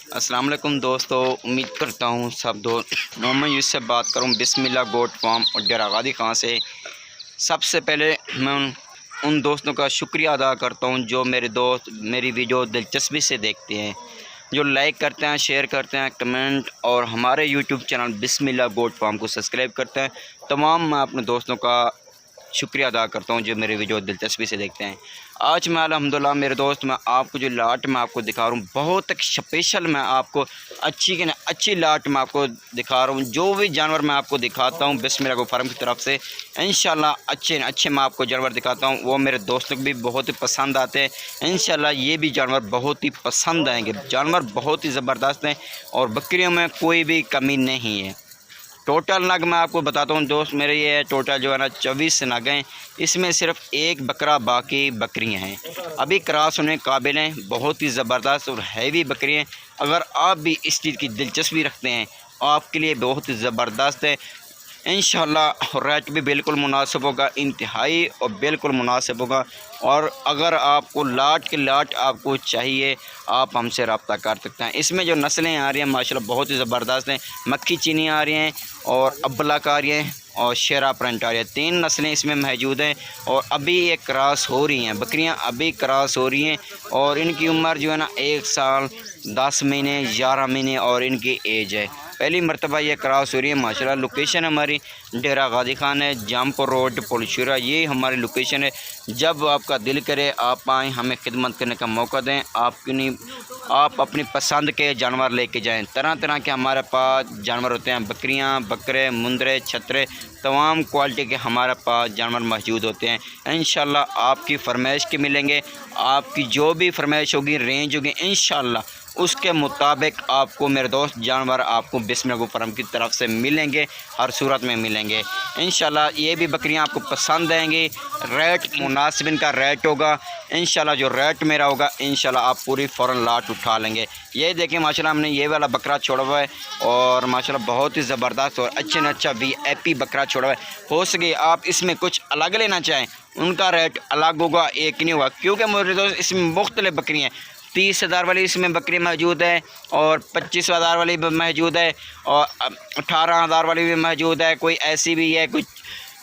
अस्सलाम वालेकुम दोस्तों, उम्मीद करता हूँ सब दोस्त मोहम्मद यूसुफ से बात करूँ बिस्मिल्लाह गोट फार्म और डेरा गादी खां से। सबसे पहले मैं उन दोस्तों का शुक्रिया अदा करता हूँ जो मेरे दोस्त मेरी वीडियो दिलचस्पी से देखते हैं, जो लाइक करते हैं, शेयर करते हैं, कमेंट और हमारे यूट्यूब चैनल बिस्मिल्लाह गोट फार्म को सब्सक्राइब करते हैं। तमाम मैं अपने दोस्तों का शुक्रिया अदा करता हूँ जो मेरे वीडियो दिलचस्पी से देखते हैं। आज मैं अल्हम्दुलिल्लाह मेरे दोस्त मैं आपको जो लाट मैं आपको दिखा रहा हूँ, बहुत स्पेशल मैं आपको अच्छी लाट मैं आपको दिखा रहा हूँ। जो भी जानवर मैं आपको दिखाता हूँ बिस्मिल्लाह गोट फार्म की तरफ से इंशाल्लाह अच्छे मैं आपको जानवर दिखाता हूँ, वो मेरे दोस्तों को भी बहुत ही पसंद आते हैं। इंशाल्लाह ये भी जानवर बहुत ही पसंद आएंगे। जानवर बहुत ही ज़बरदस्त हैं और बकरियों में कोई भी कमी नहीं है। टोटल नग मैं आपको बताता हूँ दोस्त, मेरे ये टोटल जो है ना 24 नग हैं। इसमें सिर्फ एक बकरा बाकी बकरियाँ हैं, अभी क्रॉस होने काबिल हैं। बहुत ही ज़बरदस्त और हैवी बकरियाँ। अगर आप भी इस चीज़ की दिलचस्पी रखते हैं आपके लिए बहुत ही ज़बरदस्त है। इंशाल्लाह रेट भी बिल्कुल मुनासिब होगा, इंतहाई और बिल्कुल मुनासिब होगा। और अगर आपको लाट के लाट आपको चाहिए आप हमसे रब्ता कर सकते हैं। इसमें जो नस्लें आ रही हैं माशाल्लाह बहुत ही ज़बरदस्त हैं। मक्खी चीनी आ रही हैं और अब्बलाक आ रही हैं और शेरा प्रिंट आ रही है। 3 नस्लें इसमें मौजूद हैं और अभी ये क्रॉस हो रही हैं, बकरियां अभी क्रॉस हो रही हैं और इनकी उम्र जो है ना 1 साल 10 महीने 11 महीने और इनकी एज है। पहली मरतबा ये क्रॉस हो रही है माशाल्लाह। लोकेशन हमारी डेरा गादी खान है, जामपुर रोड पुलशुरा, ये हमारी लोकेशन है। जब आपका दिल करे आप आएँ, हमें खिदमत करने का मौका दें। आप अपनी पसंद के जानवर लेके जाएं। तरह तरह के हमारे पास जानवर होते हैं, बकरियां, बकरे, मुंदरे, छतरे, तमाम क्वालिटी के हमारे पास जानवर मौजूद होते हैं। इंशाल्लाह आपकी फरमाइश के मिलेंगे, आपकी जो भी फरमाइश होगी, रेंज होगी, इंशाल्लाह उसके मुताबिक आपको मेरे दोस्त जानवर आपको बिस्मिल्लाह गोट फार्म की तरफ से मिलेंगे, हर सूरत में मिलेंगे। इंशाल्लाह ये भी बकरियां आपको पसंद आएंगी। रेट मुनासिब इनका रेट होगा। इंशाल्लाह जो रेट मेरा होगा इंशाल्लाह आप पूरी फ़ौरन लाट उठा लेंगे। ये देखें माशाल्लाह हमने ये वाला बकरा छोड़ा हुआ है और माशाल्लाह बहुत ही ज़बरदस्त और अच्छा VIP बकरा छोड़ा हुआ है। हो सके आप इसमें कुछ अलग लेना चाहें उनका रेट अलग होगा, एक नहीं होगा, क्योंकि मेरे दोस्त इसमें मुख्तलिफ बकरियाँ हैं। 30,000 वाली इसमें बकरी मौजूद है और 25,000 वाली भी मौजूद है और 18,000 वाली भी मौजूद है। कोई ऐसी भी है, कुछ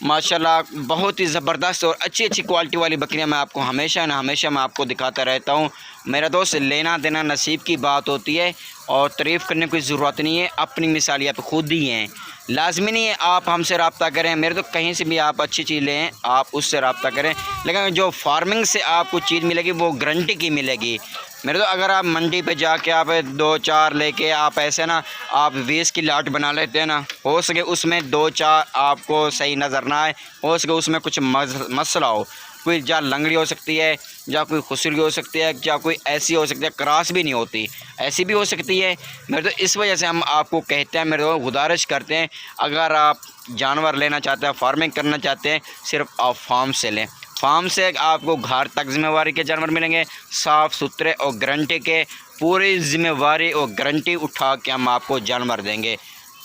माशाल्लाह बहुत ही ज़बरदस्त और अच्छी क्वालिटी वाली बकरियां मैं आपको हमेशा मैं आपको दिखाता रहता हूं। मेरा दोस्त लेना देना नसीब की बात होती है और तारीफ़ करने की ज़रूरत नहीं है, अपनी मिसाल आप खुद ही हैं। लाजमी नहीं है आप हमसे रब्ता करें, मेरे तो कहीं से भी आप अच्छी चीज़ लें आप उससे रब्ता करें, लेकिन जो फार्मिंग से आपको चीज़ मिलेगी वो गारंटी की मिलेगी। मेरे तो अगर आप मंडी पे जाके आप 2-4 लेके आप ऐसे ना आप 20 की लाट बना लेते हैं ना, हो सके उसमें 2-4 आपको सही नज़र ना आए, हो सके उसमें कुछ मसला हो, कोई या लंगड़ी हो सकती है या कोई खुसरी हो सकती है या कोई ऐसी हो सकती है, क्रॉस भी नहीं होती, ऐसी भी हो सकती है। मेरे तो इस वजह से हम आपको कहते हैं, मेरे तो गुजारिश करते हैं अगर आप जानवर लेना चाहते हैं, फार्मिंग करना चाहते हैं, सिर्फ आप फार्म से लें। फार्म से आपको घर तक ज़िम्मेवारी के जानवर मिलेंगे, साफ़ सुथरे और गारंटी के, पूरी ज़िम्मेवारी और गारंटी उठा के हम आपको जानवर देंगे।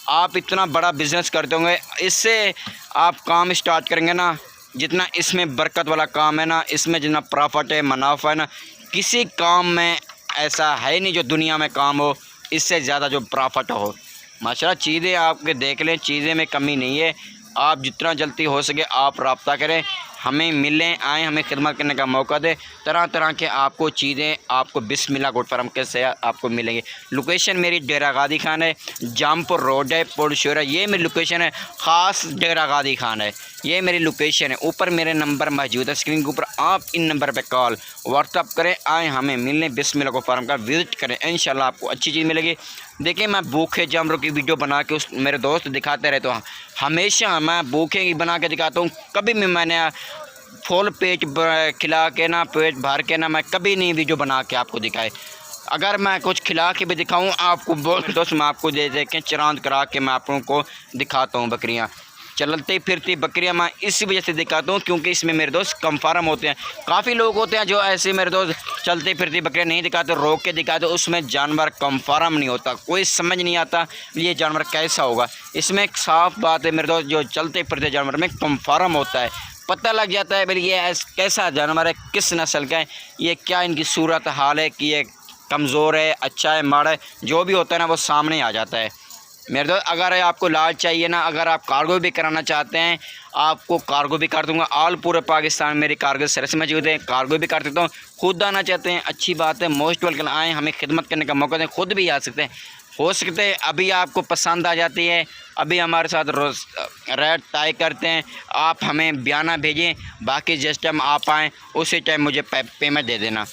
आप इतना बड़ा बिज़नेस करते होंगे, इससे आप काम स्टार्ट करेंगे ना, जितना इसमें बरकत वाला काम है ना, इसमें जितना प्रॉफिट है, मुनाफा है ना, किसी काम में ऐसा है नहीं जो दुनिया में काम हो इससे ज़्यादा जो प्रॉफिट हो। माशाल्लाह चीज़ें आपके देख लें, चीज़ें में कमी नहीं है। आप जितना जल्दी हो सके आप रब्ता करें, हमें मिलें, आएँ, हमें खिदमत करने का मौका दें। तरह तरह के आपको चीज़ें आपको बिस्मिल्लाह गोट फार्म के से आपको मिलेंगे। लोकेशन मेरी डेरा गादी खान है, जामपुर रोड है पुलशुरा, ये मेरी लोकेशन है, ख़ास डेरा गादी खान है, ये मेरी लोकेशन है। ऊपर मेरे नंबर मौजूद है स्क्रीन के ऊपर, आप इन नंबर पर कॉल व्हाट्सअप करें, आएँ हमें मिलने, बिस्मिल्लाह गोट फार्म का विज़िट करें, इंशाल्लाह आपको अच्छी चीज़ मिलेगी। देखिए मैं भूखे जानवरों की वीडियो बना के उस मेरे दोस्त दिखाते रहते हैं, हमेशा मैं भूखे की बना के दिखाता हूँ। कभी भी मैंने फुल पेट खिला के ना, पेट भर के ना, मैं कभी नहीं वीडियो बना के आपको दिखाए। अगर मैं कुछ खिला के भी दिखाऊँ आपको दोस्त, मैं आपको दे के चरांद करा के मैं आप लोगों को दिखाता हूँ बकरियाँ चलती फिरती बकरियां। मैं इसी वजह से दिखाता हूँ क्योंकि इसमें मेरे दोस्त कम फार्म होते हैं। काफ़ी लोग होते हैं जो ऐसे मेरे दोस्त चलती फिरती बकरियां नहीं दिखाते, रोक के दिखाते, उसमें जानवर कम फार्म नहीं होता, कोई समझ नहीं आता ये जानवर कैसा होगा। इसमें एक साफ़ बात है मेरे दोस्त, जो चलते फिरते जानवर में कम फार्म होता है, पता लग जाता है भाई ये कैसा जानवर है, किस नस्ल का है, ये क्या इनकी सूरत हाल है कि ये कमज़ोर है, अच्छा है, माड़ा है, जो भी होता है ना वो सामने आ जाता है मेरे दोस्त। अगर आपको लाट चाहिए ना, अगर आप कार्गो भी कराना चाहते हैं, आपको कार्गो भी कर दूंगा। ऑल पूरे पाकिस्तान मेरी कार्गो सर्विस मौजूद है, कार्गो भी कर देता हूँ। खुद आना चाहते हैं, अच्छी बात है, मोस्ट वेलकम, आएँ, हमें खिदमत करने का मौका दें, खुद भी आ सकते हैं। हो सकते हैं अभी आपको पसंद आ जाती है, अभी हमारे साथ रोज़ रेट तय करते हैं, आप हमें बयाना भेजें, बाकी जिस टाइम आप आएँ उसी टाइम मुझे पेमेंट दे देना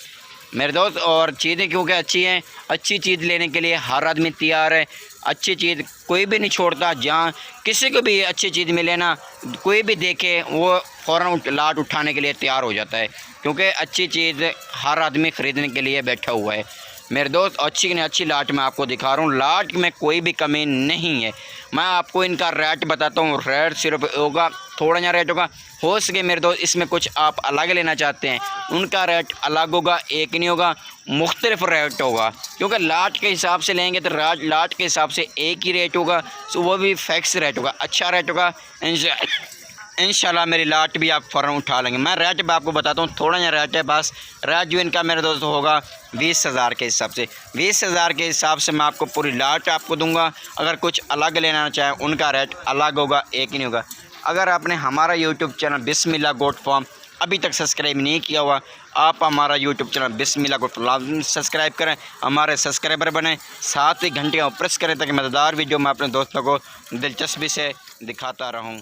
मेरे दोस्त। और चीज़ें क्योंकि अच्छी हैं, अच्छी चीज़ लेने के लिए हर आदमी तैयार है। अच्छी चीज़ कोई भी नहीं छोड़ता, जहाँ किसी को भी अच्छी चीज़ मिले ना, कोई भी देखे वो फ़ौरन लाट उठाने के लिए तैयार हो जाता है, क्योंकि अच्छी चीज़ हर आदमी ख़रीदने के लिए बैठा हुआ है मेरे दोस्त। अच्छी ने अच्छी लाट मैं आपको दिखा रहा हूँ, लाट में कोई भी कमी नहीं है। मैं आपको इनका रेट बताता हूँ, रेट सिर्फ होगा थोड़ा सा रेट होगा। हो सके मेरे दोस्त इसमें कुछ आप अलग लेना चाहते हैं, उनका रेट अलग होगा, एक नहीं होगा, मुख्तलिफ रेट होगा, क्योंकि लाट के हिसाब से लेंगे तो लाट के हिसाब से एक ही रेट होगा, तो वो भी फिक्स रेट होगा, अच्छा रेट होगा। इंशाल्लाह मेरी लाट भी आप फ़ौरन उठा लेंगे। मैं रेट भी आपको बताता हूँ, थोड़ा सा रेट है बस। रेट जो इनका मेरे दोस्त होगा 20,000 के हिसाब से, 20,000 के हिसाब से मैं आपको पूरी लाट आपको दूंगा। अगर कुछ अलग लेना चाहें उनका रेट अलग होगा, एक ही नहीं होगा। अगर आपने हमारा यूट्यूब चैनल बिस्मिल्लाह गोट फार्म अभी तक सब्सक्राइब नहीं किया हुआ, आप हमारा यूट्यूब चैनल बिस्मिल्लाह गोट फार्म सब्सक्राइब करें, हमारे सब्सक्राइबर बने, साथ ही घंटे को प्रेस करें ताकि मज़ेदार वीडियो मैं अपने दोस्तों को दिलचस्पी से दिखाता रहूँ।